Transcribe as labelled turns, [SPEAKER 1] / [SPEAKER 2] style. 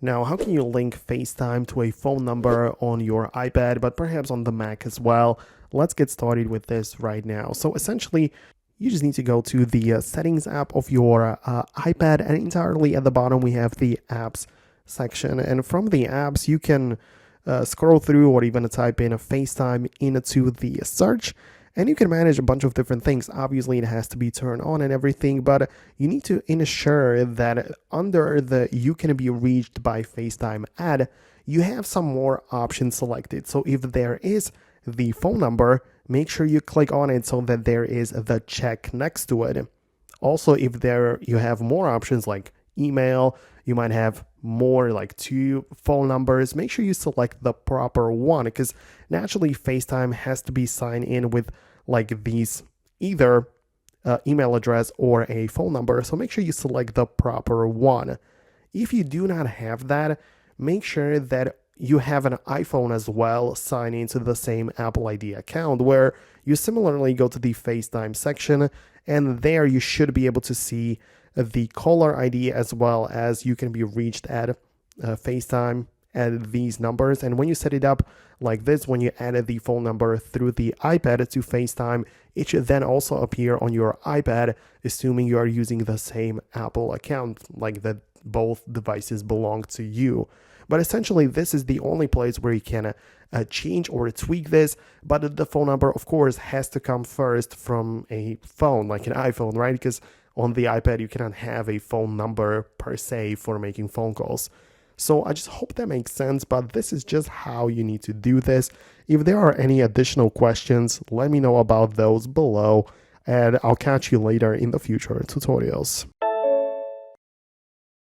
[SPEAKER 1] Now, how can you link FaceTime to a phone number on your iPad, but perhaps on the Mac as well? Let's get started with this right now. So essentially, you just need to go to the settings app of your iPad, and entirely at the bottom, we have the apps section. And from the apps, you can scroll through or even type in a FaceTime into the search. And you can manage a bunch of different things. Obviously, it has to be turned on and everything, but you need to ensure that under the "you can be reached by FaceTime" ad, you have some more options selected. So if there is the phone number, make sure you click on it so that there is the check next to it. Also, if there you have more options like email, you might have more like 2 phone numbers. Make sure you select the proper one, because naturally FaceTime has to be signed in with like these either email address or a phone number. So make sure you select the proper one. If you do not have that, make sure that you have an iPhone as well, sign into the same Apple ID account, where you similarly go to the FaceTime section, and there you should be able to see the caller ID as well as you can be reached at FaceTime at these numbers. And when you set it up like this, when you added the phone number through the iPad to FaceTime, it should then also appear on your iPad, assuming you are using the same Apple account, like that both devices belong to you. But essentially, this is the only place where you can change or tweak this. But the phone number, of course, has to come first from a phone, like an iPhone, right? Because on the iPad, you cannot have a phone number per se for making phone calls. So I just hope that makes sense, but this is just how you need to do this. If there are any additional questions, let me know about those below, and I'll catch you later in the future tutorials.